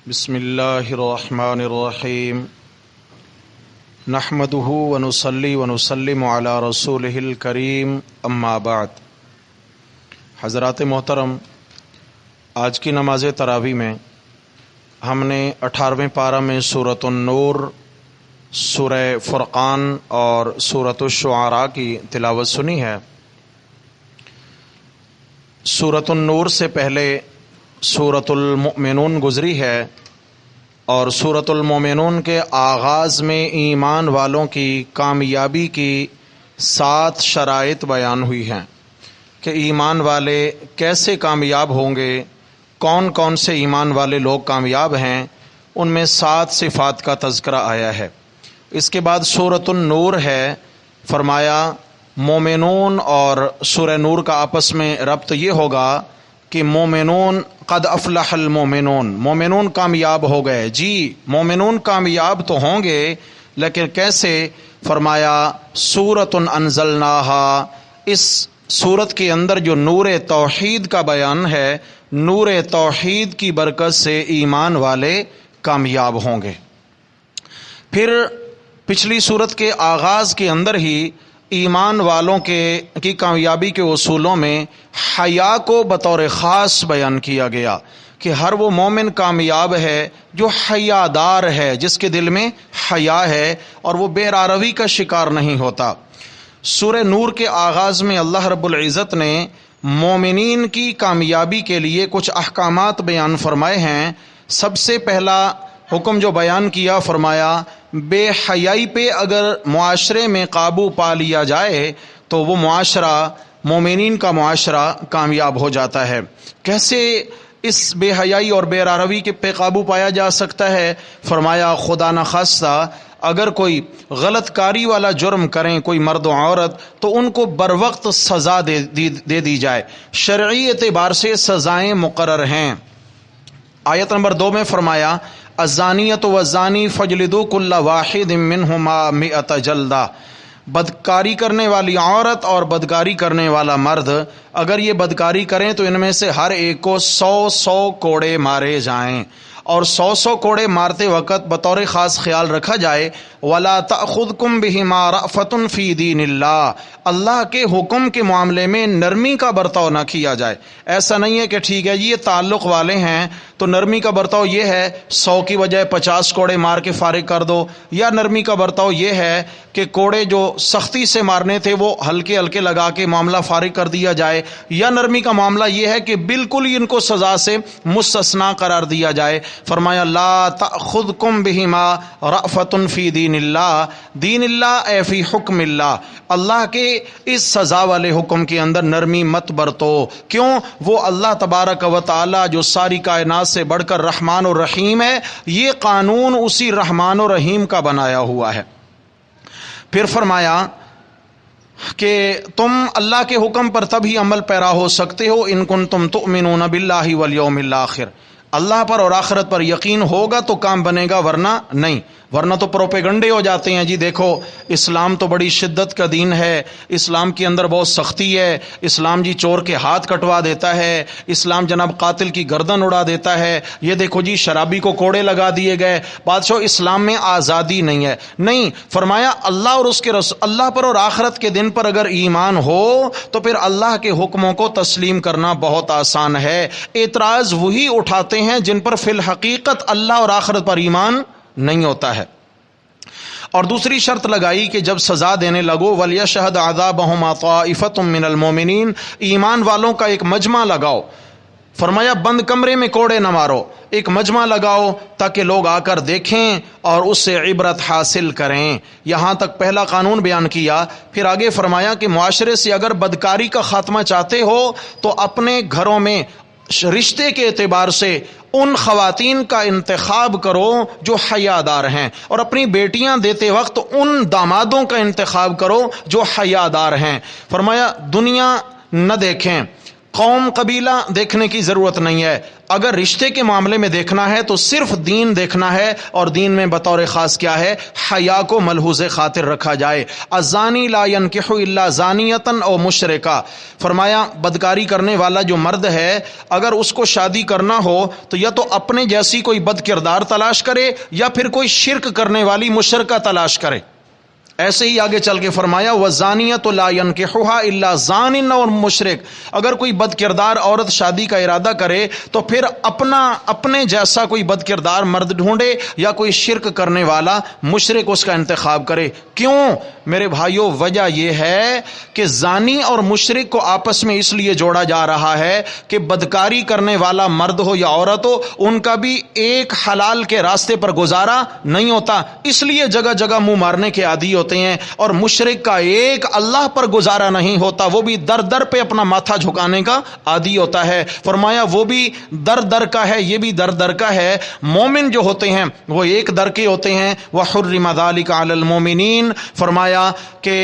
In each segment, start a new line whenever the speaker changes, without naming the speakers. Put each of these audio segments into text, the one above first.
بسم اللہ الرحمن الرحیم نحمدہ ونصلی ونسلم علی رسولہ الکریم اما بعد۔ حضرات محترم، آج کی نماز تراویح میں ہم نے 18ویں پارہ میں سورۃ النور، سورہ فرقان اور سورۃ الشعراء کی تلاوت سنی ہے۔ سورۃ النور سے پہلے سورۃ المؤمنون گزری ہے اور سورۃ المؤمنون کے آغاز میں ایمان والوں کی کامیابی کی 7 شرائط بیان ہوئی ہیں کہ ایمان والے کیسے کامیاب ہوں گے، کون کون سے ایمان والے لوگ کامیاب ہیں، ان میں 7 صفات کا تذکرہ آیا ہے۔ اس کے بعد سورۃ النور ہے، فرمایا مومنون اور سورہ نور کا آپس میں ربط یہ ہوگا کہ مومنون قد افلح المومنون، مومنون کامیاب ہو گئے۔ جی مومنون کامیاب تو ہوں گے، لیکن کیسے؟ فرمایا سورۃ انزلناہا، اس سورت کے اندر جو نور توحید کا بیان ہے، نور توحید کی برکت سے ایمان والے کامیاب ہوں گے۔ پھر پچھلی سورت کے آغاز کے اندر ہی ایمان والوں کی کامیابی کے اصولوں میں حیا کو بطور خاص بیان کیا گیا کہ ہر وہ مومن کامیاب ہے جو حیا دار ہے، جس کے دل میں حیا ہے اور وہ بے راروی کا شکار نہیں ہوتا۔ سورہ نور کے آغاز میں اللہ رب العزت نے مومنین کی کامیابی کے لیے کچھ احکامات بیان فرمائے ہیں۔ سب سے پہلا حکم جو بیان کیا، فرمایا بے حیائی پہ اگر معاشرے میں قابو پا لیا جائے تو وہ معاشرہ، مومنین کا معاشرہ کامیاب ہو جاتا ہے۔ کیسے اس بے حیائی اور بے راروی کے پہ قابو پایا جا سکتا ہے؟ فرمایا خدا نخواستہ اگر کوئی غلط کاری والا جرم کریں کوئی مرد و عورت تو ان کو بروقت سزا دے دی جائے، شرعی اعتبار سے سزائیں مقرر ہیں۔ آیت نمبر 2 میں فرمایا الزانیۃ والزانی فاجلدوا کل واحد منہما 100 جلدہ، بدکاری کرنے والی عورت اور بدکاری کرنے والا مرد اگر یہ بدکاری کریں تو ان میں سے ہر ایک کو 100 کوڑے مارے جائیں، اور 100 کوڑے مارتے وقت بطور خاص خیال رکھا جائے وَلَا تَأْخُذْكُمْ بِهِمَا رَأْفَةٌ فِي دِينِ اللَّهِ، اللہ کے حکم کے معاملے میں نرمی کا برتاؤ نہ کیا جائے۔ ایسا نہیں ہے کہ ٹھیک ہے یہ تعلق والے ہیں تو نرمی کا برتاؤ یہ ہے 100 کی بجائے 50 کوڑے مار کے فارغ کر دو، یا نرمی کا برتاؤ یہ ہے کہ کوڑے جو سختی سے مارنے تھے وہ ہلکے ہلکے لگا کے معاملہ فارغ کر دیا جائے، یا نرمی کا معاملہ یہ ہے کہ بالکل ہی ان کو سزا سے مستثنا قرار دیا جائے۔ فرمایا لا تأخذکم بہما رأفۃ فی دین اللہ، دین اللہ اے فی حکم اللہ، اللہ کے اس سزا والے حکم کے اندر نرمی مت برتو۔ کیوں؟ وہ اللہ تبارک و تعالی جو ساری کائنات سے بڑھ کر رحمان و رحیم ہے، یہ قانون اسی رحمان و رحیم کا بنایا ہوا ہے۔ پھر فرمایا کہ تم اللہ کے حکم پر تبھی عمل پیرا ہو سکتے ہو ان کنتم تؤمنون باللہ والیوم الآخر، اللہ پر اور آخرت پر یقین ہوگا تو کام بنے گا، ورنہ نہیں، ورنہ تو پروپیگنڈے ہو جاتے ہیں۔ جی دیکھو اسلام تو بڑی شدت کا دین ہے، اسلام کے اندر بہت سختی ہے، اسلام جی چور کے ہاتھ کٹوا دیتا ہے، اسلام جناب قاتل کی گردن اڑا دیتا ہے، یہ دیکھو جی شرابی کو کوڑے لگا دیے گئے، بادشاہ اسلام میں آزادی نہیں ہے۔ نہیں، فرمایا اللہ اور اس کے رسول، اللہ پر اور آخرت کے دن پر اگر ایمان ہو تو پھر اللہ کے حکموں کو تسلیم کرنا بہت آسان ہے۔ اعتراض وہی اٹھاتے ہیں جن پر فی الحقیقت اللہ اور آخرت پر ایمان نہیں ہوتا ہے۔ اور دوسری شرط لگائی کہ جب سزا دینے لگو وَلْيَشْهَدْ عَذَابَهُمَا طَائِفَةٌ مِّنَ الْمُؤْمِنِينَ، ایمان والوں کا ایک مجمع لگاؤ۔ فرمایا بند کمرے میں کوڑے نہ مارو، ایک مجمع لگاؤ تاکہ لوگ آ کر دیکھیں اور اس سے عبرت حاصل کریں۔ یہاں تک پہلا قانون بیان کیا۔ پھر آگے فرمایا کہ معاشرے سے اگر بدکاری کا خاتمہ چاہتے ہو تو اپنے گھروں میں رشتے کے اعتبار سے ان خواتین کا انتخاب کرو جو حیا دار ہیں، اور اپنی بیٹیاں دیتے وقت ان دامادوں کا انتخاب کرو جو حیا دار ہیں۔ فرمایا دنیا نہ دیکھیں، قوم قبیلہ دیکھنے کی ضرورت نہیں ہے. اگر رشتے کے معاملے میں دیکھنا ہے تو صرف دین دیکھنا ہے, اور دین میں بطور خاص کیا ہے؟ حیا کو ملحوظ خاطر رکھا جائے. الزانی لا ينکح الا زانیۃ او مشرکہ. فرمایا بدکاری کرنے والا جو مرد ہے اگر اس کو شادی کرنا ہو تو یا تو اپنے جیسی کوئی بد کردار تلاش کرے یا پھر کوئی شرک کرنے والی مشرکہ تلاش کرے. ایسے ہی آگے چل کے فرمایا وَالزَّانِيَةُ لَا يَنْكِحُهَا إِلَّا زَانٍ اور مشرک. اگر کوئی بد کردار عورت شادی کا ارادہ کرے تو پھر اپنے جیسا کوئی بد کردار مرد ڈھونڈے یا کوئی شرک کرنے والا مشرک اس کا انتخاب کرے. کیوں میرے بھائیوں؟ وجہ یہ ہے کہ زانی اور مشرک کو آپس میں اس لیے جوڑا جا رہا ہے کہ بدکاری کرنے والا مرد ہو یا عورت ہو ان کا بھی ایک حلال کے راستے پر گزارا نہیں ہوتا, اس لیے جگہ جگہ منہ مارنے کے عادی ہوتے ہیں. اور مشرک کا ایک اللہ پر گزارا نہیں ہوتا, وہ بھی در در پہ اپنا ماتھا جھکانے کا عادی ہوتا ہے. فرمایا وہ بھی در در کا ہے, یہ بھی در در کا ہے. مومن جو ہوتے ہیں وہ ایک در کے ہوتے ہیں. وَحُرِّمَ ذَلِكَ عَلَى الْمُؤْمِنِينَ. فرمایا کہ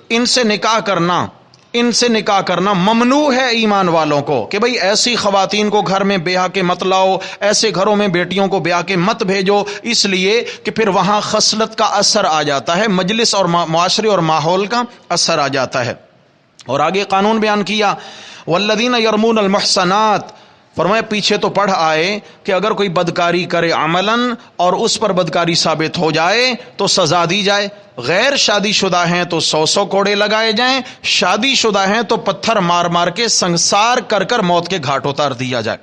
ان سے نکاح کرنا ممنوع ہے ایمان والوں کو, کہ بھئی ایسی خواتین کو گھر میں بیاہ کے مت لاؤ, ایسے گھروں میں بیٹیوں کو بیاہ کے مت بھیجو, اس لیے کہ پھر وہاں خصلت کا اثر آ جاتا ہے, مجلس اور معاشرے اور ماحول کا اثر آ جاتا ہے. اور آگے قانون بیان کیا والذین یرمون المحصنات. فرمایا پیچھے تو پڑھ آئے کہ اگر کوئی بدکاری کرے عملاً اور اس پر بدکاری ثابت ہو جائے تو سزا دی جائے. غیر شادی شدہ ہیں تو 100 کوڑے لگائے جائیں, شادی شدہ ہیں تو پتھر مار مار کے سنسار کر موت کے گھاٹ اتار دیا جائے.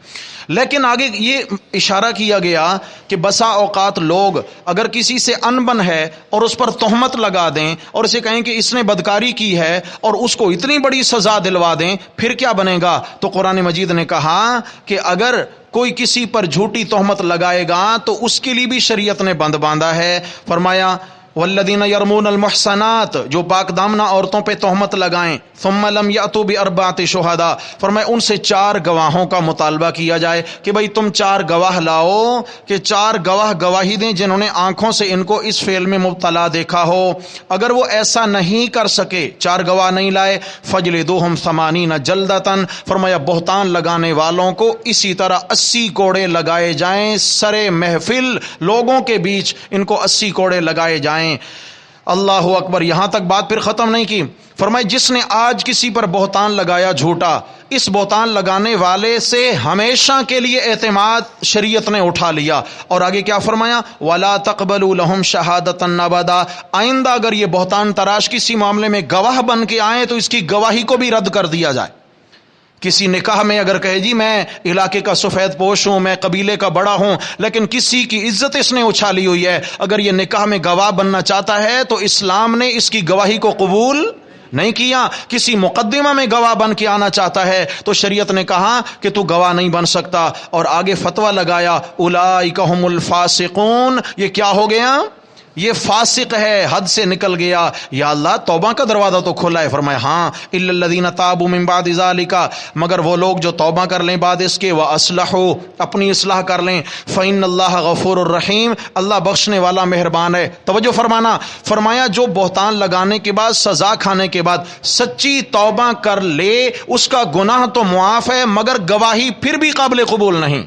لیکن آگے یہ اشارہ کیا گیا کہ بسا اوقات لوگ اگر کسی سے انبن ہے اور اس پر تہمت لگا دیں اور اسے کہیں کہ اس نے بدکاری کی ہے اور اس کو اتنی بڑی سزا دلوا دیں, پھر کیا بنے گا؟ تو قرآن مجید نے کہا کہ اگر کوئی کسی پر جھوٹی تہمت لگائے گا تو اس کے لیے بھی شریعت نے بند باندھا ہے. فرمایا والذین یرمون المحصنات, جو پاک دامنہ عورتوں پہ تہمت لگائیں, ثم لم یأتوا باربعۃ شہداء. فرمایا ان سے 4 گواہوں کا مطالبہ کیا جائے کہ بھئی تم 4 گواہ لاؤ, کہ 4 گواہ گواہی دیں جنہوں نے آنکھوں سے ان کو اس فعل میں مبتلا دیکھا ہو. اگر وہ ایسا نہیں کر سکے, 4 گواہ نہیں لائے, فجلدوہم 80 جلدۃ. فرمایا بہتان لگانے والوں کو اسی طرح 80 کوڑے لگائے جائیں, سرے محفل لوگوں کے بیچ ان کو 80 کوڑے لگائے جائیں. اللہ اکبر. یہاں تک بات پھر ختم نہیں کی. فرمائے جس نے آج کسی پر بہتان لگایا جھوٹا, اس بہتان لگانے والے سے ہمیشہ کے لیے اعتماد شریعت نے اٹھا لیا. اور آگے کیا فرمایا؟ وَلَا تَقْبَلُوا لَهُمْ شَهَادَةً أَبَدًا. آئندہ اگر یہ بہتان تراش کسی معاملے میں گواہ بن کے آئیں تو اس کی گواہی کو بھی رد کر دیا جائے. کسی نکاح میں اگر کہے جی میں علاقے کا سفید پوش ہوں, میں قبیلے کا بڑا ہوں, لیکن کسی کی عزت اس نے اچھالی ہوئی ہے, اگر یہ نکاح میں گواہ بننا چاہتا ہے تو اسلام نے اس کی گواہی کو قبول نہیں کیا. کسی مقدمہ میں گواہ بن کے آنا چاہتا ہے تو شریعت نے کہا کہ تو گواہ نہیں بن سکتا. اور آگے فتویٰ لگایا اولئک هم الفاسقون. یہ کیا ہو گیا؟ یہ فاسق ہے, حد سے نکل گیا. یا اللہ توبہ کا دروازہ تو کھلا ہے. فرمایا ہاں الا الذین تابوا من بعد ذلک, مگر وہ لوگ جو توبہ کر لیں بعد اس کے, واصلحوا اپنی اصلاح کر لیں, فإن اللہ غفور الرحیم, اللہ بخشنے والا مہربان ہے. توجہ فرمانا. فرمایا جو بہتان لگانے کے بعد سزا کھانے کے بعد سچی توبہ کر لے اس کا گناہ تو معاف ہے مگر گواہی پھر بھی قابل قبول نہیں.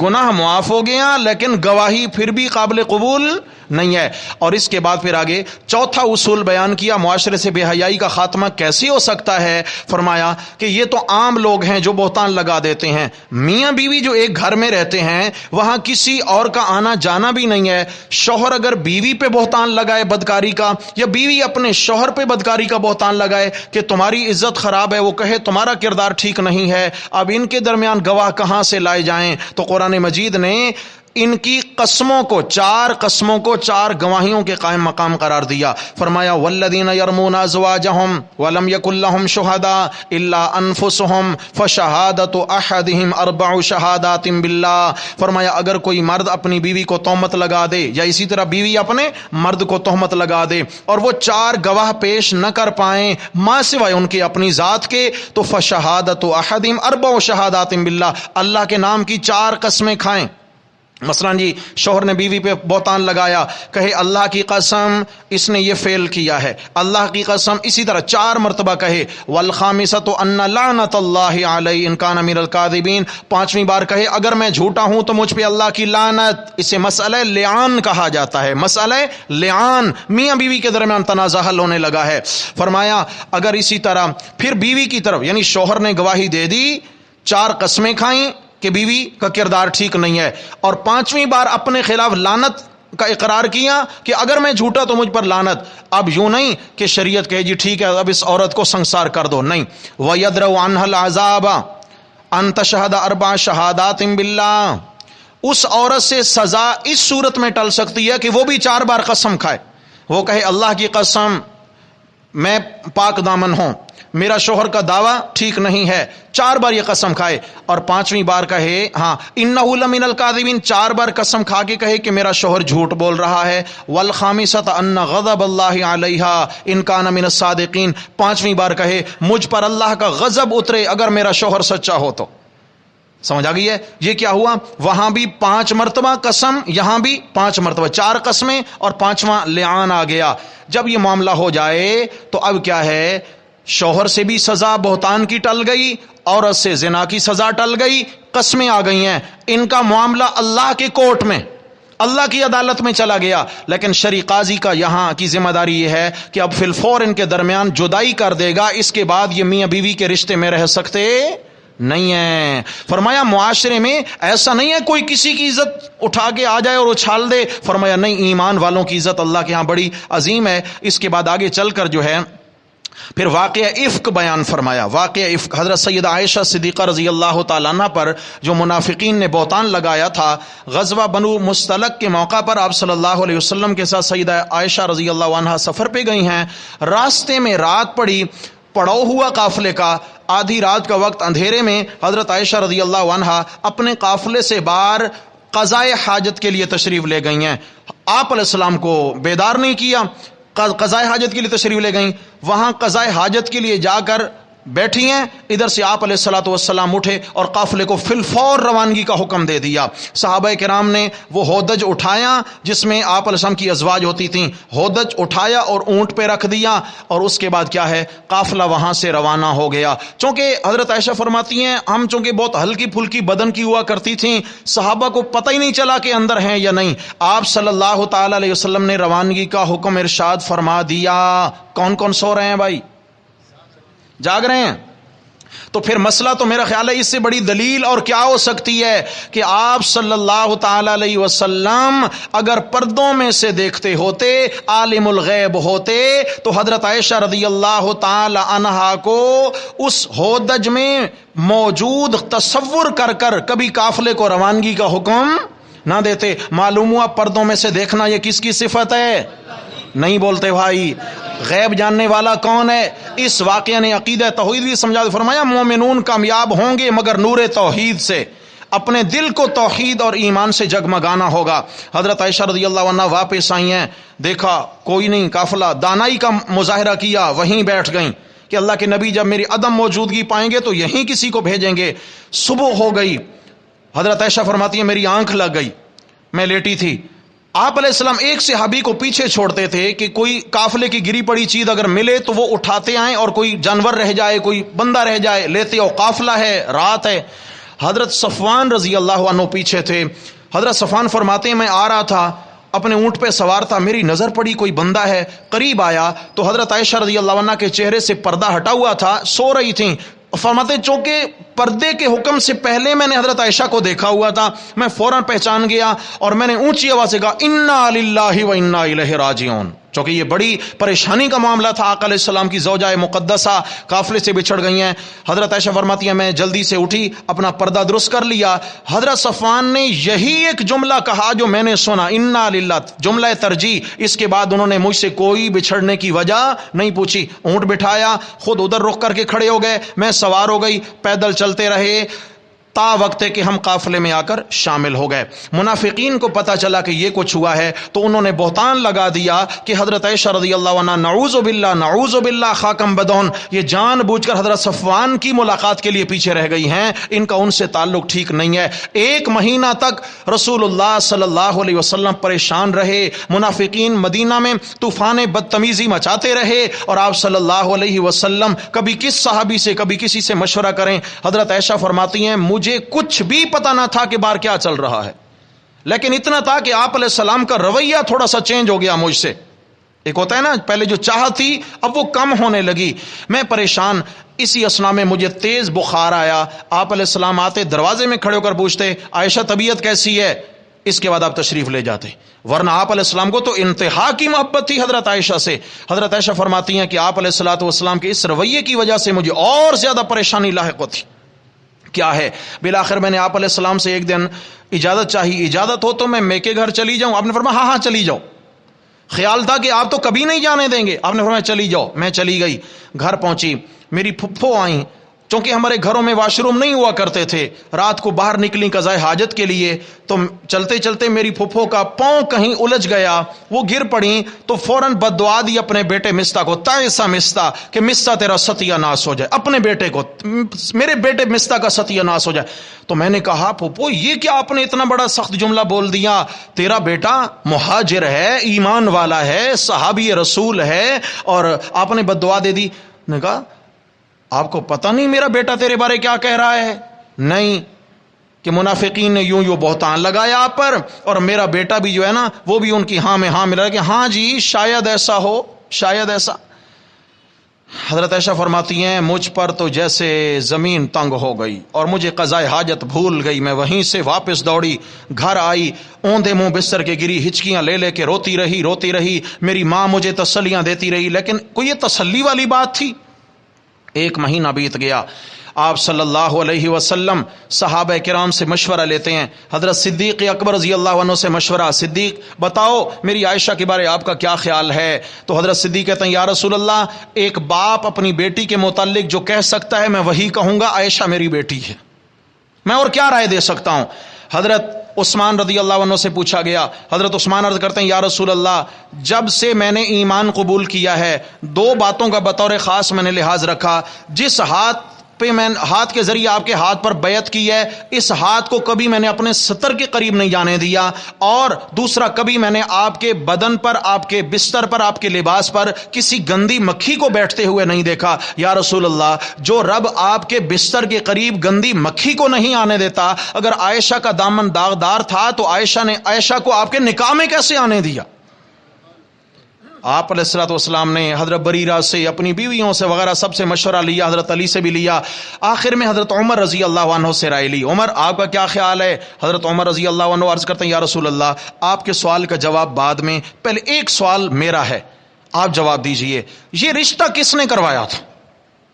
گناہ معاف ہو گیا لیکن گواہی پھر بھی قابل قبول نہیں ہے. اور اس کے بعد پھر آگے چوتھا اصول بیان کیا معاشرے سے بے حیائی کا خاتمہ کیسے ہو سکتا ہے. فرمایا کہ یہ تو عام لوگ ہیں جو بہتان لگا دیتے ہیں. میاں بیوی جو ایک گھر میں رہتے ہیں وہاں کسی اور کا آنا جانا بھی نہیں ہے. شوہر اگر بیوی پہ بہتان لگائے بدکاری کا, یا بیوی اپنے شوہر پہ بدکاری کا بہتان لگائے کہ تمہاری عزت خراب ہے, وہ کہے تمہارا کردار ٹھیک نہیں ہے, اب ان کے درمیان گواہ کہاں سے لائے جائیں؟ تو قرآن مجید نے ان کی قسموں کو 4 قسموں کو 4 گواہیوں کے قائم مقام قرار دیا. فرمایا والذین یرمون ازواجہم ولم یکن لہم شہداء الا انفسہم فشہادۃ احدہم 4 شہادات باللہ. فرمایا اگر کوئی مرد اپنی بیوی کو تہمت لگا دے یا اسی طرح بیوی اپنے مرد کو تہمت لگا دے اور وہ 4 گواہ پیش نہ کر پائیں ماں سوائے ان کے اپنی ذات کے, تو فشہادۃ احدہم 4 شہادات باللہ, اللہ کے نام کی 4 قسمیں کھائیں. مثلاً جی شوہر نے بیوی پہ بہتان لگایا، کہے اللہ کی قسم اس نے یہ فعل کیا ہے، اللہ کی قسم، اسی طرح 4 مرتبہ کہے والخامسۃ ان لعنت اللہ علی ان کان من الکاذبین، 5ویں بار کہے اگر میں جھوٹا ہوں تو مجھ پہ اللہ کی لعنت۔ اسے مسئلہ لعان کہا جاتا ہے، مسئلہ لعان، میاں بیوی کے درمیان تنازع حل ہونے لگا ہے۔ فرمایا اگر اسی طرح پھر بیوی کی طرف، یعنی شوہر نے گواہی دے دی، 4 قسمیں کھائیں کہ بیوی کا کردار ٹھیک نہیں ہے، اور 5ویں بار اپنے خلاف لعنت کا اقرار کیا کہ اگر میں جھوٹا تو مجھ پر لعنت۔ اب یوں نہیں کہ شریعت کہے جی ٹھیک ہے اب اس عورت کو سنسار کر دو، نہیں، وَيَدْرَوْ عَنْهَا الْعَذَابَ أَن تَشْهَدَ 4 شہادات باللہ، اس عورت سے سزا اس صورت میں ٹل سکتی ہے کہ وہ بھی 4 بار قسم کھائے، وہ کہے اللہ کی قسم میں پاک دامن ہوں، میرا شوہر کا دعویٰ ٹھیک نہیں ہے، 4 بار یہ قسم کھائے، اور 5ویں بار کہے ہاں انہ لمن الکاذبین، 4 بار قسم کھا کے کہے کہ میرا شوہر جھوٹ بول رہا ہے، والخامسۃ ان غضب اللہ علیہا ان کان من الصادقین، 5ویں بار کہے مجھ پر اللہ کا غضب اترے اگر میرا شوہر سچا ہو تو۔ سمجھ آ گئی ہے؟ یہ کیا ہوا، وہاں بھی 5 مرتبہ قسم، یہاں بھی 5 مرتبہ، 4 قسمیں اور 5واں لعان آ گیا۔ جب یہ معاملہ ہو جائے تو اب کیا ہے، شوہر سے بھی سزا بہتان کی ٹل گئی، عورت سے زنا کی سزا ٹل گئی، قسمیں آ گئی ہیں، ان کا معاملہ اللہ کے کورٹ میں، اللہ کی عدالت میں چلا گیا۔ لیکن شرعی قاضی کا یہاں کی ذمہ داری یہ ہے کہ اب فی الفور ان کے درمیان جدائی کر دے گا، اس کے بعد یہ میاں بیوی کے رشتے میں رہ سکتے نہیں ہیں۔ فرمایا معاشرے میں ایسا نہیں ہے کوئی کسی کی عزت اٹھا کے آ جائے اور اچھال دے، فرمایا نہیں، ایمان والوں کی عزت اللہ کے ہاں بڑی عظیم ہے۔ اس کے بعد آگے چل کر جو ہے پھر واقعہ افک بیان فرمایا، واقعہ افک، حضرت سیدہ عائشہ صدیقہ رضی اللہ تعالیٰ عنہ پر جو منافقین نے بہتان لگایا تھا، غزوہ بنو مستلق کے موقع پر آپ صلی اللہ علیہ وسلم کے ساتھ سیدہ عائشہ رضی اللہ عنہ سفر پہ گئی ہیں، راستے میں رات پڑی، پڑاؤ ہوا قافلے کا، آدھی رات کا وقت اندھیرے میں حضرت عائشہ رضی اللہ عنہ اپنے قافلے سے باہر قضاء حاجت کے لیے تشریف لے گئی ہیں۔ آپ علیہ السلام کو بیدار نہیں کیا، قضاء حاجت کے لیے تشریف لے گئیں، وہاں قضاء حاجت کے لیے جا کر بیٹھی ہیں، ادھر سے آپ علیہ الصلوۃ والسلام اٹھے اور قافلے کو فی الفور روانگی کا حکم دے دیا۔ صحابہ کرام نے وہ ہودج اٹھایا جس میں آپ علیہ السلام کی ازواج ہوتی تھیں، ہودج اٹھایا اور اونٹ پہ رکھ دیا، اور اس کے بعد کیا ہے، قافلہ وہاں سے روانہ ہو گیا۔ چونکہ حضرت عائشہ فرماتی ہیں ہم چونکہ بہت ہلکی پھلکی بدن کی ہوا کرتی تھیں، صحابہ کو پتہ ہی نہیں چلا کہ اندر ہیں یا نہیں، آپ صلی اللہ تعالی علیہ وسلم نے روانگی کا حکم ارشاد فرما دیا۔ کون کون سو رہے ہیں بھائی؟ جاگ رہے ہیں؟ تو پھر مسئلہ تو میرا خیال ہے اس سے بڑی دلیل اور کیا ہو سکتی ہے کہ آپ صلی اللہ تعالی علیہ وسلم اگر پردوں میں سے دیکھتے ہوتے، عالم الغیب ہوتے، تو حضرت عائشہ رضی اللہ تعالی عنہا کو اس ہودج میں موجود تصور کر کر کبھی قافلے کو روانگی کا حکم نہ دیتے۔ معلوم ہوا پردوں میں سے دیکھنا یہ کس کی صفت ہے؟ نہیں بولتے بھائی، غیب جاننے والا کون ہے؟ اس واقعہ نے عقیدہ توحید بھی سمجھا۔ فرمایا مومنون کامیاب ہوں گے مگر نور توحید سے، اپنے دل کو توحید اور ایمان سے جگمگانا ہوگا۔ حضرت عائشہ رضی اللہ عنہ واپس آئی ہیں، دیکھا کوئی نہیں، قافلہ دانائی کا مظاہرہ کیا، وہیں بیٹھ گئیں کہ اللہ کے نبی جب میری عدم موجودگی پائیں گے تو یہیں کسی کو بھیجیں گے۔ صبح ہو گئی، حضرت عائشہ فرماتی ہے میری آنکھ لگ گئی، میں لیٹی تھی، آپ علیہ السلام ایک صحابی کو پیچھے چھوڑتے تھے کہ کوئی قافلے کی گری پڑی چیز اگر ملے تو وہ اٹھاتے آئیں، اور کوئی جانور رہ جائے، کوئی بندہ رہ جائے لیتے، اور قافلہ ہے، رات ہے۔ حضرت صفوان رضی اللہ عنہ پیچھے تھے، حضرت صفوان فرماتے ہیں میں آ رہا تھا، اپنے اونٹ پہ سوار تھا، میری نظر پڑی کوئی بندہ ہے، قریب آیا تو حضرت عائشہ رضی اللہ عنہ کے چہرے سے پردہ ہٹا ہوا تھا، سو رہی تھیں۔ فرماتے چونکہ پردے کے حکم سے پہلے میں نے حضرت عائشہ کو دیکھا ہوا تھا، میں فوراً پہچان گیا اور میں نے اونچی آواز سے کہا انا للہ و انا الیہ راجعون، چونکہ یہ بڑی پریشانی کا معاملہ تھا۔ آقا علیہ السلام کی زوجہ مقدسہ قافلے سے بچھڑ گئی ہیں۔ حضرت عائشہ فرماتی ہیں میں جلدی سے اٹھی، اپنا پردہ درست کر لیا۔ حضرت صفوان نے یہی ایک جملہ کہا جو میں نے سنا، انا للہ، جملہ ترجیح۔ اس کے بعد انہوں نے مجھ سے کوئی بچھڑنے کی وجہ نہیں پوچھی، اونٹ بٹھایا، خود ادھر رخ کر کے کھڑے ہو گئے، میں سوار ہو گئی، پیدل چلتے رہے۔ تا وقت ہے کہ ہم قافلے میں آ کر شامل ہو گئے۔ منافقین کو پتہ چلا کہ یہ کچھ ہوا ہے تو انہوں نے بہتان لگا دیا کہ حضرت عائشہ رضی اللہ عنہا نعوذ باللہ خاکم بدون، یہ جان بوجھ کر حضرت صفوان کی ملاقات کے لیے پیچھے رہ گئی ہیں، ان کا ان سے تعلق ٹھیک نہیں ہے۔ 1 مہینہ تک رسول اللہ صلی اللہ علیہ وسلم پریشان رہے، منافقین مدینہ میں طوفان بدتمیزی مچاتے رہے، اور آپ صلی اللہ علیہ وسلم کبھی کس صحابی سے کبھی کسی سے مشورہ کریں۔ حضرت عائشہ فرماتی ہیں مجھے کچھ بھی پتہ نہ تھا کہ باہر کیا چل رہا ہے، لیکن اتنا تھا کہ آپ علیہ السلام کا رویہ تھوڑا سا چینج ہو گیا مجھ سے۔ ایک ہوتا ہے نا پہلے جو چاہت تھی اب وہ کم ہونے لگی، میں پریشان۔ اسی اسنا میں مجھے تیز بخار آیا، آپ علیہ السلام آتے دروازے میں کھڑے ہو کر پوچھتے عائشہ طبیعت کیسی ہے، اس کے بعد آپ تشریف لے جاتے، ورنہ آپ علیہ السلام کو تو انتہا کی محبت تھی حضرت عائشہ سے۔ حضرت عائشہ فرماتی ہیں کہ آپ علیہ الصلوۃ والسلام کے اس رویے کی وجہ سے مجھے اور زیادہ پریشانی لاحق ہوتی۔ کیا ہے؟ بالآخر میں نے آپ علیہ السلام سے ایک دن اجازت چاہی، اجازت ہو تو میں میکے گھر چلی جاؤں؟ آپ نے فرمایا ہاں چلی جاؤ۔ خیال تھا کہ آپ تو کبھی نہیں جانے دیں گے، آپ نے فرمایا چلی جاؤ۔ میں چلی گئی، گھر پہنچی، میری پھپھو آئیں، چونکہ ہمارے گھروں میں واش روم نہیں ہوا کرتے تھے، رات کو باہر نکلی قضاء حاجت کے لیے، تو چلتے چلتے میری پھپھو کا پاؤں کہیں الجھ گیا، وہ گر پڑیں، تو فوراً بد دعا دی اپنے بیٹے مستہ کو، تائسا مستہ، کہ مستہ تیرا ستیہ ناس ہو جائے، اپنے بیٹے کو، میرے بیٹے مستہ کا ستیہ ناس ہو جائے۔ تو میں نے کہا پھپھو یہ کیا آپ نے اتنا بڑا سخت جملہ بول دیا، تیرا بیٹا مہاجر ہے، ایمان والا ہے، صحابی رسول ہے، اور آپ نے بد دعا دے دی۔ نے کہا آپ کو پتہ نہیں میرا بیٹا تیرے بارے کیا کہہ رہا ہے؟ نہیں، کہ منافقین نے یوں بہتان لگایا آپ پر، اور میرا بیٹا بھی جو ہے نا وہ بھی ان کی ہاں میں ہاں ملا کہ ہاں جی شاید ایسا ہو، شاید ایسا۔ حضرت عائشہ فرماتی ہیں مجھ پر تو جیسے زمین تنگ ہو گئی اور مجھے قضاء حاجت بھول گئی، میں وہیں سے واپس دوڑی، گھر آئی، اوندے منہ بستر کے گری، ہچکیاں لے لے کے روتی رہی۔ میری ماں مجھے تسلیاں دیتی رہی، لیکن کوئی یہ تسلی والی بات تھی؟ 1 مہینہ بیت گیا، آپ صلی اللہ علیہ وسلم صحابہ کرام سے مشورہ لیتے ہیں، حضرت صدیق اکبر رضی اللہ عنہ سے مشورہ، صدیق بتاؤ میری عائشہ کے بارے آپ کا کیا خیال ہے؟ تو حضرت صدیق کہتے ہیں یا رسول اللہ، ایک باپ اپنی بیٹی کے متعلق جو کہہ سکتا ہے میں وہی کہوں گا، عائشہ میری بیٹی ہے، میں اور کیا رائے دے سکتا ہوں۔ حضرت عثمان رضی اللہ عنہ سے پوچھا گیا، حضرت عثمان عرض کرتے ہیں یا رسول اللہ، جب سے میں نے ایمان قبول کیا ہے 2 باتوں کا بطور خاص میں نے لحاظ رکھا، جس ہاتھ کے ذریعے آپ کے ہاتھ پر بیعت کی ہے، اس ہاتھ کو کبھی میں نے اپنے ستر کے قریب نہیں جانے دیا، اور دوسرا کبھی میں نے آپ کے بدن پر، آپ کے بستر پر، آپ کے لباس پر کسی گندی مکھی کو بیٹھتے ہوئے نہیں دیکھا۔ یا رسول اللہ، جو رب آپ کے بستر کے قریب گندی مکھی کو نہیں آنے دیتا، اگر عائشہ کا دامن داغدار تھا تو عائشہ کو آپ کے نکاح میں کیسے آنے دیا؟ آپ علیہ الصلوۃ والسلام نے حضرت بریرہ سے، اپنی بیویوں سے وغیرہ سب سے مشورہ لیا، حضرت علی سے بھی لیا، آخر میں حضرت عمر رضی اللہ عنہ سے رائے لی، عمر آپ کا کیا خیال ہے؟ حضرت عمر رضی اللہ عنہ عرض کرتے ہیں یا رسول اللہ، آپ کے سوال کا جواب بعد میں، پہلے ایک سوال میرا ہے، آپ جواب دیجئے، یہ رشتہ کس نے کروایا تھا؟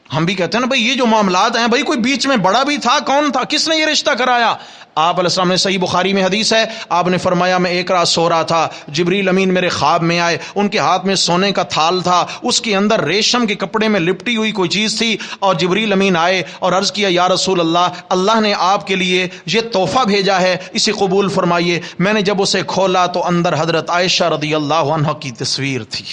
ہم بھی کہتے ہیں نا بھائی یہ جو معاملات ہیں بھائی کوئی بیچ میں بڑا بھی تھا، کون تھا، کس نے یہ رشتہ کرایا؟ آپ علیہ السلام نے، صحیح بخاری میں حدیث ہے، آپ نے فرمایا میں ایک رات سو رہا تھا، جبریل امین میرے خواب میں آئے، ان کے ہاتھ میں سونے کا تھال تھا، اس کے اندر ریشم کے کپڑے میں لپٹی ہوئی کوئی چیز تھی، اور جبریل امین آئے اور عرض کیا یا رسول اللہ، اللہ نے آپ کے لیے یہ تحفہ بھیجا ہے، اسے قبول فرمائیے۔ میں نے جب اسے کھولا تو اندر حضرت عائشہ رضی اللہ عنہ کی تصویر تھی،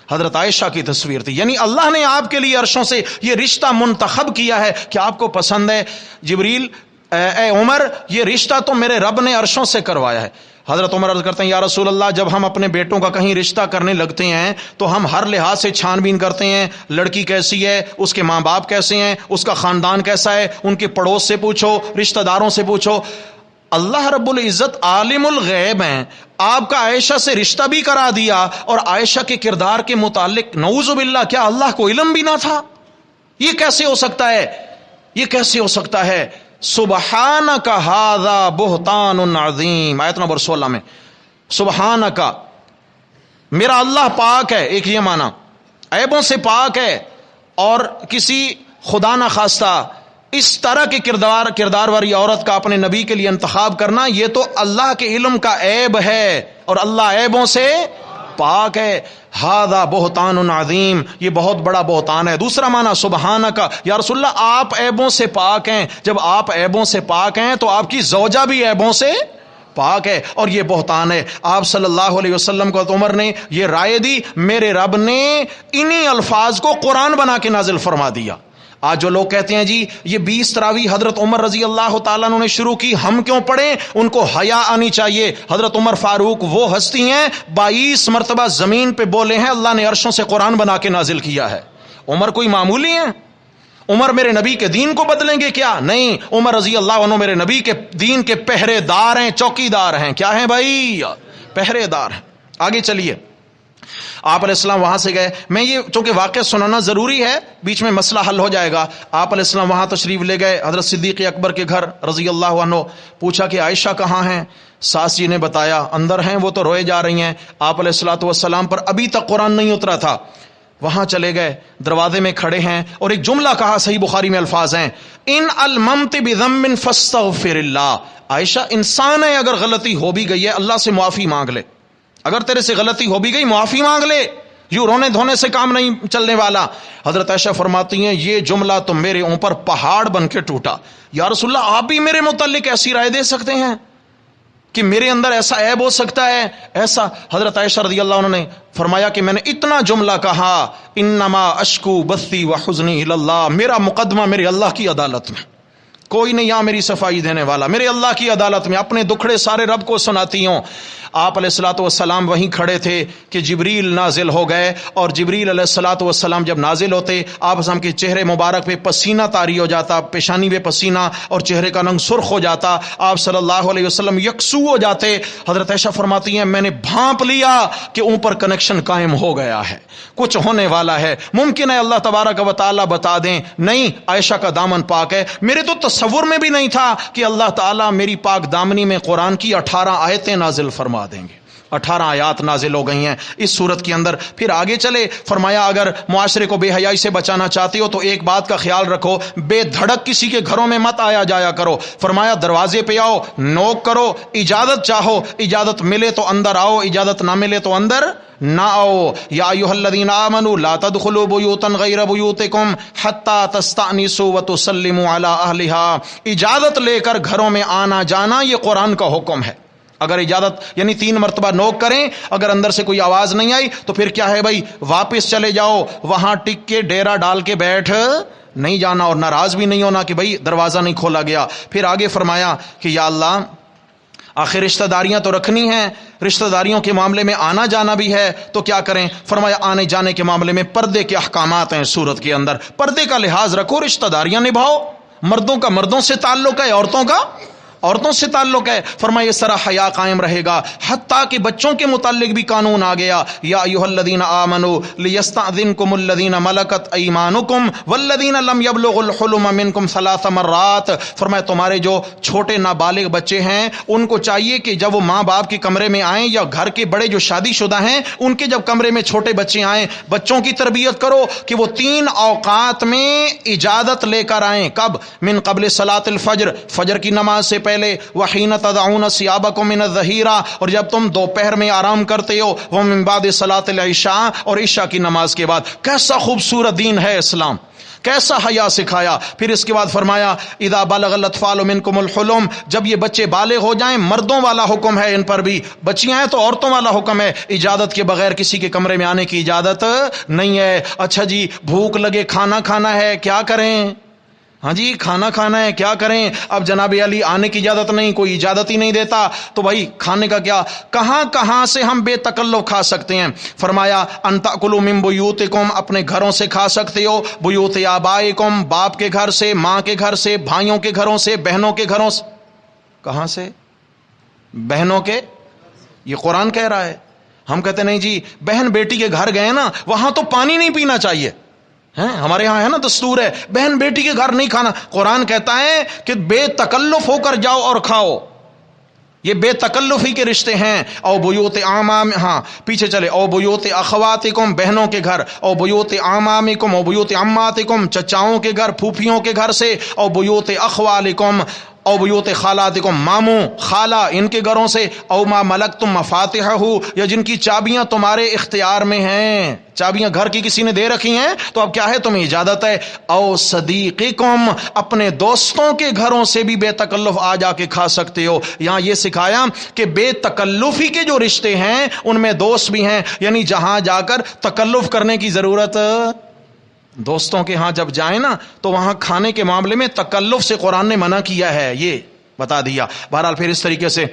حضرت عائشہ کی تصویر تھی، یعنی اللہ نے آپ کے لیے عرشوں سے یہ رشتہ منتخب کیا ہے کہ آپ کو پسند ہے۔ جبریل، اے عمر، یہ رشتہ تو میرے رب نے عرشوں سے کروایا ہے۔ حضرت عمر عرض کرتے ہیں یا رسول اللہ، جب ہم اپنے بیٹوں کا کہیں رشتہ کرنے لگتے ہیں تو ہم ہر لحاظ سے چھان بین کرتے ہیں، لڑکی کیسی ہے، اس کے ماں باپ کیسے ہیں، اس کا خاندان کیسا ہے، ان کے پڑوس سے پوچھو، رشتہ داروں سے پوچھو۔ اللہ رب العزت عالم الغیب ہیں، آپ کا عائشہ سے رشتہ بھی کرا دیا، اور عائشہ کے کردار کے متعلق نعوذ باللہ کیا اللہ کو علم بھی نہ تھا؟ یہ کیسے ہو سکتا ہے؟ یہ کیسے ہو سکتا ہے؟ سبحانک ھذا بہتان عظیم، آیت نمبر 16 میں، سبحانک، میرا اللہ پاک ہے، ایک یہ معنی عیبوں سے پاک ہے، اور کسی خدا نہ خواستہ اس طرح کے کردار والی عورت کا اپنے نبی کے لیے انتخاب کرنا، یہ تو اللہ کے علم کا عیب ہے، اور اللہ عیبوں سے پاک ہے. ھذا بہتان عظیم، یہ بہت بڑا بہتان ہے. دوسرا معنی سبحانک، یا رسول اللہ آپ عیبوں سے پاک ہیں. جب آپ عیبوں سے پاک ہیں تو آپ کی زوجہ بھی عیبوں سے پاک ہے، اور یہ بہتان ہے. آپ صلی اللہ علیہ وسلم کو عمر نے یہ رائے دی، میرے رب نے انہی الفاظ کو قرآن بنا کے نازل فرما دیا. آج جو لوگ کہتے ہیں جی یہ 20 تراویح حضرت عمر رضی اللہ تعالیٰ عنہ نے شروع کی، ہم کیوں پڑھیں؟ ان کو حیا آنی چاہیے. حضرت عمر فاروق وہ ہستی ہیں 22 مرتبہ زمین پہ بولے ہیں اللہ نے عرشوں سے قرآن بنا کے نازل کیا ہے. عمر کوئی معمولی ہیں؟ عمر میرے نبی کے دین کو بدلیں گے کیا؟ نہیں، عمر رضی اللہ عنہ میرے نبی کے دین کے پہرے دار ہیں، چوکی دار ہیں. کیا ہیں بھائی؟ پہرے دار ہیں. آگے چلیے، آپ علیہ السلام وہاں سے گئے. میں یہ چونکہ واقعہ سنانا ضروری ہے، بیچ میں مسئلہ حل ہو جائے گا. آپ علیہ السلام وہاں تشریف لے گئے حضرت صدیق اکبر کے گھر رضی اللہ عنہ. پوچھا کہ عائشہ کہاں ہیں؟ ساس جی نے بتایا اندر ہیں، وہ تو روئے جا رہی ہیں. آپ علیہ الصلوۃ والسلام پر ابھی تک قرآن نہیں اترا تھا. وہاں چلے گئے، دروازے میں کھڑے ہیں اور ایک جملہ کہا، صحیح بخاری میں الفاظ ہیں، ان الممت بذنب فاستغفر اللہ. عائشہ انسان ہے، اگر غلطی ہو بھی گئی ہے اللہ سے معافی مانگ لے. اگر تیرے سے غلطی ہو بھی گئی معافی مانگ لے، یوں رونے دھونے سے کام نہیں چلنے والا. حضرت عائشہ فرماتی ہیں یہ جملہ تو میرے اوپر پہاڑ بن کے ٹوٹا. یا رسول اللہ آپ بھی میرے متعلق ایسی رائے دے سکتے ہیں کہ میرے اندر ایسا عیب ہو سکتا ہے؟ ایسا حضرت عائشہ رضی اللہ عنہ نے فرمایا کہ میں نے اتنا جملہ کہا، انما اشکو بثی وحزنی الی اللہ، میرا مقدمہ میرے اللہ کی عدالت میں، کوئی نہیں یہاں میری صفائی دینے والا، میرے اللہ کی عدالت میں اپنے دکھڑے سارے رب کو سناتی ہوں. آپ علیہ الصلوۃ والسلام وہیں کھڑے تھے کہ جبریل نازل ہو گئے، اور جبریل علیہ الصلوۃ والسلام جب نازل ہوتے آپ ہم کے چہرے مبارک پہ پسینہ طاری ہو جاتا، پیشانی پہ پسینہ، اور چہرے کا رنگ سرخ ہو جاتا. آپ صلی اللہ علیہ وسلم یکسو ہو جاتے. حضرت عائشہ فرماتی ہیں میں نے بھانپ لیا کہ اوپر کنیکشن قائم ہو گیا ہے، کچھ ہونے والا ہے. ممکن ہے اللہ تبارک و تعالیٰ بتا دیں نہیں عائشہ کا دامن پاک ہے. میرے تو تصور میں بھی نہیں تھا کہ اللہ تعالیٰ میری پاک دامنی میں قرآن کی 18 آیتیں نازل فرما دیں گے. 18 آیات نازل ہو گئی ہیں اس صورت کے اندر. پھر آگے چلے، فرمایا اگر معاشرے کو بے حیائی سے بچانا چاہتے ہو تو ایک بات کا خیال رکھو، بے دھڑک کسی کے گھروں میں مت آیا جایا کرو. فرمایا دروازے پہ آؤ، نوک کرو، اجازت چاہو، اجازت ملے تو اندر آؤ، اجازت نہ ملے تو اندر نہ آؤ. یا ایھا الذین آمنوا لا تدخلوا بیوتا غیر بیوتکم حتی تستأنسوا وتسلموا علی اہلھا. اجازت لے کر گھروں میں آنا جانا یہ قرآن کا حکم ہے. اگر اجازت یعنی 3 مرتبہ نوک کریں، اگر اندر سے کوئی آواز نہیں آئی تو پھر کیا ہے بھائی، واپس چلے جاؤ، وہاں ٹک کے ڈیرا ڈال کے بیٹھ نہیں جانا، اور ناراض بھی نہیں ہونا کہ بھائی دروازہ نہیں کھولا گیا. پھر آگے فرمایا کہ یا اللہ آخر رشتہ داریاں تو رکھنی ہیں، رشتہ داریوں کے معاملے میں آنا جانا بھی ہے تو کیا کریں؟ فرمایا آنے جانے کے معاملے میں پردے کے احکامات ہیں سورت کے اندر، پردے کا لحاظ رکھو، رشتہ داریاں نبھاؤ. مردوں کا مردوں سے تعلق ہے، عورتوں کا عورتوں سے تعلق ہے. فرمایا اس طرح حیا قائم رہے گا. حتیٰ کہ بچوں کے متعلق بھی قانون آ گیا، یا ایھا الذین آمنوا لیستأذنکم الذین ملکت ایمانکم والذین لم یبلغوا الحلم منکم 3 مرات. فرمایا تمہارے جو چھوٹے نابالغ بچے ہیں ان کو چاہیے کہ جب وہ ماں باپ کے کمرے میں آئیں، یا گھر کے بڑے جو شادی شدہ ہیں ان کے جب کمرے میں چھوٹے بچے آئیں، بچوں کی تربیت کرو کہ وہ 3 اوقات میں اجازت لے کر آئیں. کب؟ من قبل صلاۃ الفجر، فجر کی نماز سے پہلے، وحین تضعون ثیابکم من الظہیرہ، اور جب تم دوپہر میں آرام کرتے ہو، ومن بعد صلاۃ العشاء، اور عشاء کی نماز کے بعد. کیسا خوبصورت دین ہے اسلام، کیسا حیا سکھایا. پھر اس کے بعد فرمایا اذا بلغ الاطفال منکم الحلم، جب یہ بچے بالغ ہو جائیں، مردوں والا حکم ہے ان پر بھی، بچیاں ہیں تو عورتوں والا حکم ہے، اجازت کے بغیر کسی کے کمرے میں آنے کی اجازت نہیں ہے. اچھا جی بھوک لگے کھانا کھانا ہے، کیا کریں؟ ہاں جی کھانا کھانا ہے، کیا کریں؟ اب جناب علی آنے کی اجازت نہیں، کوئی اجازت ہی نہیں دیتا، تو بھائی کھانے کا کیا؟ کہاں سے ہم بے تکلف کھا سکتے ہیں؟ فرمایا ان تاکلوا من بیوتکم، اپنے گھروں سے کھا سکتے ہو، بیوت آبائکم، باپ کے گھر سے، ماں کے گھر سے، بھائیوں کے گھروں سے، بہنوں کے گھروں سے. کہاں سے؟ بہنوں کے. یہ قرآن کہہ رہا ہے. ہم کہتے نہیں جی بہن بیٹی کے گھر گئے نا وہاں تو پانی نہیں پینا چاہیے، ہمارے ہاں ہے نا دستور ہے بہن بیٹی کے گھر نہیں کھانا. قرآن کہتا ہے کہ بے تکلف ہو کر جاؤ اور کھاؤ، یہ بے تکلف ہی کے رشتے ہیں. او بیوت اعمام، ہاں پیچھے چلے، او بیوت اخواتکم، بہنوں کے گھر، او بیوت اعمامکم، او بیوت عماتکم، چچاؤں کے گھر، پھوپھیوں کے گھر سے، او بیوت اخوالکم، او بیوت خالاتکم، ماموں خالہ ان کے گھروں سے، او ما ملکتم مفاتحہ، یا جن کی چابیاں تمہارے اختیار میں ہیں، چابیاں گھر کی کسی نے دے رکھی ہیں تو اب کیا ہے تمہیں اجازت ہے، او صدیقکم، اپنے دوستوں کے گھروں سے بھی بے تکلف آ جا کے کھا سکتے ہو۔ یہاں یہ سکھایا کہ بے تکلفی کے جو رشتے ہیں ان میں دوست بھی ہیں، یعنی جہاں جا کر تکلف کرنے کی ضرورت، دوستوں کے ہاں جب جائیں نا تو وہاں کھانے کے معاملے میں تکلف سے قرآن نے منع کیا ہے، یہ بتا دیا۔ بہرحال پھر اس طریقے سے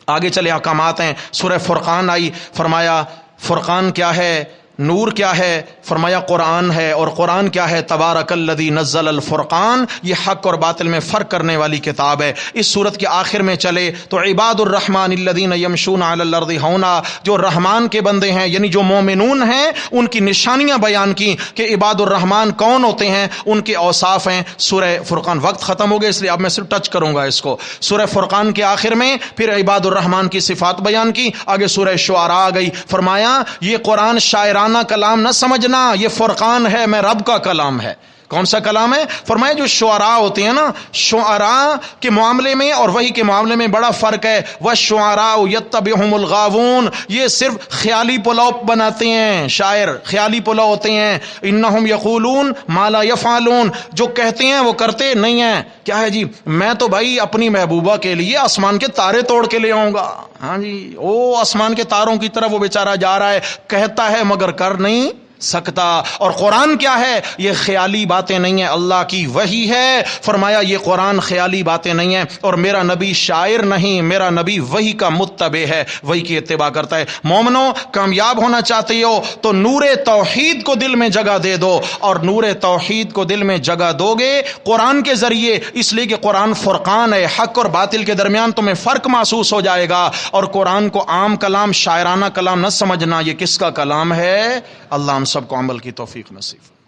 آگے چلے احکامات ہیں۔ سورہ فرقان آئی، فرمایا فرقان کیا ہے، نور کیا ہے، فرمایا قرآن ہے، اور قرآن کیا ہے، تبارک الذی نزل الفرقان، یہ حق اور باطل میں فرق کرنے والی کتاب ہے۔ اس سورت کے آخر میں چلے تو عباد الرحمن الذین یمشون علی الارض ہونا، جو رحمان کے بندے ہیں یعنی جو مومنون ہیں ان کی نشانیاں بیان کی کہ عباد الرحمن کون ہوتے ہیں، ان کے اوصاف ہیں۔ سورہ فرقان، وقت ختم ہو گیا اس لیے اب میں صرف ٹچ کروں گا اس کو۔ سورہ فرقان کے آخر میں پھر عباد الرحمن کی صفات بیان کی، آگے سورہ شعراء آ گئی، فرمایا یہ قرآن شاعرانہ کلام نہ سمجھنا، یہ فرقان ہے، میں رب کا کلام ہے۔ کون سا کلام ہے؟ فرمایا جو شعراء ہوتے ہیں نا، شعراء کے معاملے میں اور وحی کے معاملے میں بڑا فرق ہے۔ وَالشُّعَرَاءُ يَتَّبِعُهُمُ الْغَاوُونَ، یہ صرف خیالی پلاؤ بناتے ہیں، شاعر خیالی پلاؤ ہوتے ہیں۔ إِنَّهُمْ يَقُولُونَ مَا لَا يَفْعَلُونَ، جو کہتے ہیں وہ کرتے نہیں ہیں۔ کیا ہے جی، میں تو بھائی اپنی محبوبہ کے لیے آسمان کے تارے توڑ کے لے آؤں گا، ہاں جی، وہ آسمان کے تاروں کی طرف وہ بیچارہ جا رہا ہے، کہتا ہے مگر کر نہیں سکتا۔ اور قرآن کیا ہے؟ یہ خیالی باتیں نہیں ہیں، اللہ کی وحی ہے۔ فرمایا یہ قرآن خیالی باتیں نہیں ہیں، اور میرا نبی شاعر نہیں، میرا نبی وحی کا متبع ہے، وحی کی اتباع کرتا ہے۔ مومنو، کامیاب ہونا چاہتے ہو تو نور توحید کو دل میں جگہ دے دو، اور نور توحید کو دل میں جگہ دو گے قرآن کے ذریعے، اس لیے کہ قرآن فرقان ہے، حق اور باطل کے درمیان تمہیں فرق محسوس ہو جائے گا۔ اور قرآن کو عام کلام، شاعرانہ کلام نہ سمجھنا، یہ کس کا کلام ہے؟ اللہ ہم سب کو عمل کی توفیق نصیب۔